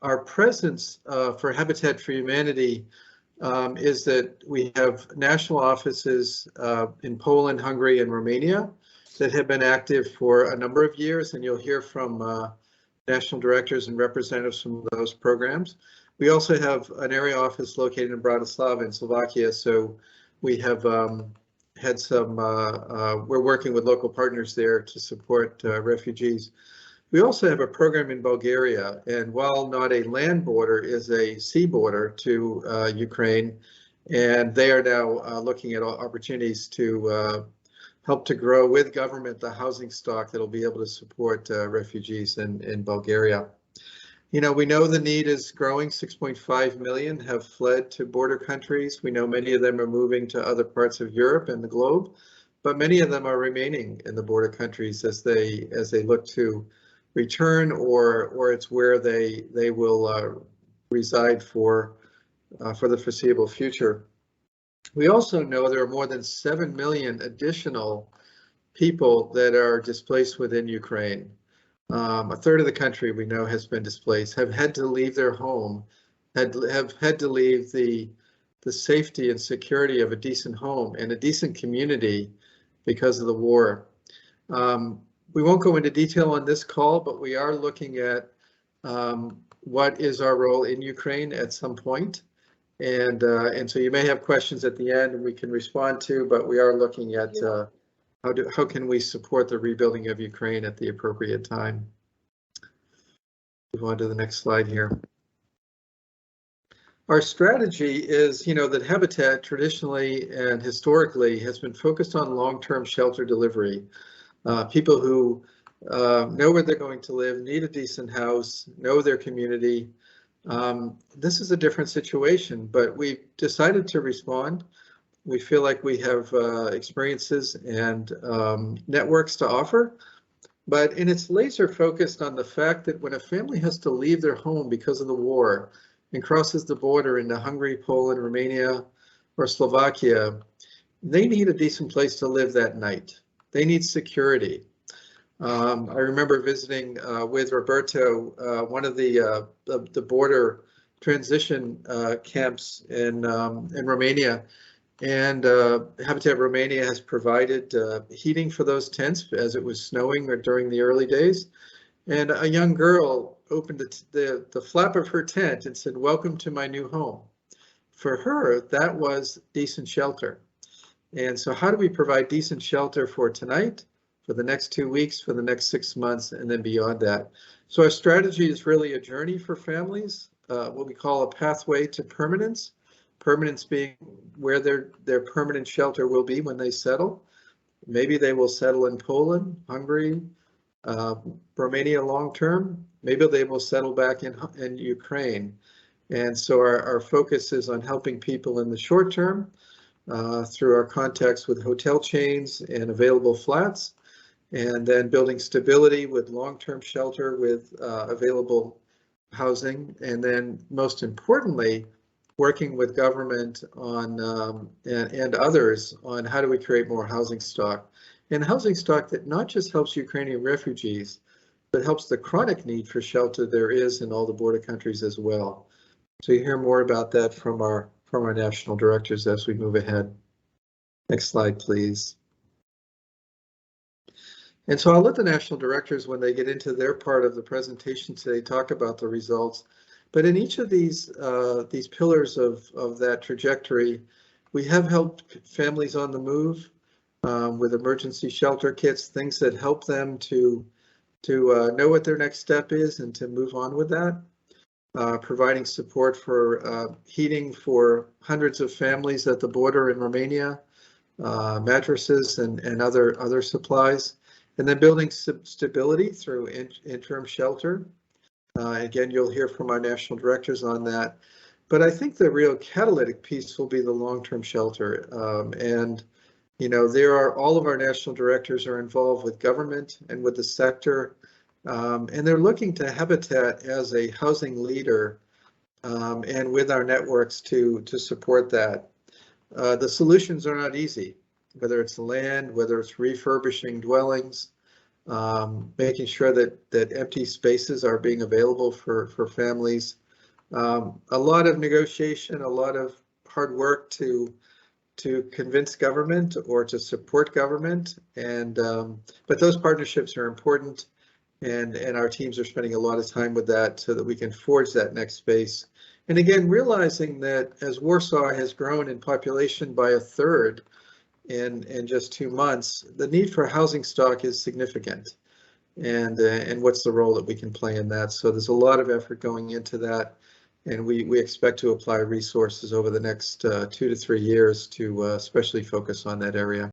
our presence for Habitat for Humanity is that we have national offices in Poland, Hungary, and Romania that have been active for a number of years, and you'll hear from national directors and representatives from those programs. We also have an area office located in Bratislava in Slovakia, so we have had some, we're working with local partners there to support refugees. We also have a program in Bulgaria, and while not a land border, is a sea border to Ukraine, and they are now looking at opportunities to help to grow with government the housing stock that will be able to support refugees in Bulgaria. You know, we know the need is growing. 6.5 million have fled to border countries. We know many of them are moving to other parts of Europe and the globe, but many of them are remaining in the border countries as they look to return, or it's where they will reside for the foreseeable future. We also know there are more than 7 million additional people that are displaced within Ukraine. A third of the country we know has been displaced, have had to leave their home, have had to leave the safety and security of a decent home and a decent community because of the war. We won't go into detail on this call, but we are looking at what is our role in Ukraine at some point. And so you may have questions at the end and we can respond to, but we are looking at how can we support the rebuilding of Ukraine at the appropriate time. Move on to the next slide here. Our strategy is, you know, that Habitat traditionally and historically has been focused on long-term shelter delivery. People who know where they're going to live, need a decent house, know their community. This is a different situation, but we've decided to respond. We feel like we have experiences and networks to offer, and it's laser focused on the fact that when a family has to leave their home because of the war and crosses the border into Hungary, Poland, Romania, or Slovakia, they need a decent place to live that night. They need security. I remember visiting with Roberto one of the border transition camps in Romania, and Habitat Romania has provided heating for those tents as it was snowing or during the early days. And a young girl opened the flap of her tent and said, "Welcome to my new home." For her, that was decent shelter. And so how do we provide decent shelter for tonight, for the next 2 weeks, for the next 6 months, and then beyond that? So our strategy is really a journey for families, what we call a pathway to permanence. Permanence being where their permanent shelter will be when they settle. Maybe they will settle in Poland, Hungary, Romania long-term. Maybe they will settle back in Ukraine. And so our focus is on helping people in the short term through our contacts with hotel chains and available flats, and then building stability with long-term shelter with available housing, and then most importantly, working with government on and others on how do we create more housing stock, and housing stock that not just helps Ukrainian refugees, but helps the chronic need for shelter there is in all the border countries as well. So you hear more about that from our national directors as we move ahead. Next slide, please. And so I'll let the national directors, when they get into their part of the presentation today, talk about the results. But in each of these pillars of that trajectory, we have helped families on the move with emergency shelter kits, things that help them to know what their next step is and to move on with that. Providing support for heating for hundreds of families at the border in Romania, mattresses and other supplies, and then building stability through interim shelter. Again, you'll hear from our national directors on that. But I think the real catalytic piece will be the long-term shelter. And, you know, all of our national directors are involved with government and with the sector. And they're looking to Habitat as a housing leader and with our networks to support that. The solutions are not easy, whether it's land, whether it's refurbishing dwellings, making sure that empty spaces are being available for families. A lot of negotiation, a lot of hard work to convince government or to support government, and but those partnerships are important, and our teams are spending a lot of time with that so that we can forge that next space. And again, realizing that as Warsaw has grown in population by 1/3 in just 2 months, the need for housing stock is significant. And what's the role that we can play in that? So there's a lot of effort going into that, and we expect to apply resources over the next 2 to 3 years to especially focus on that area.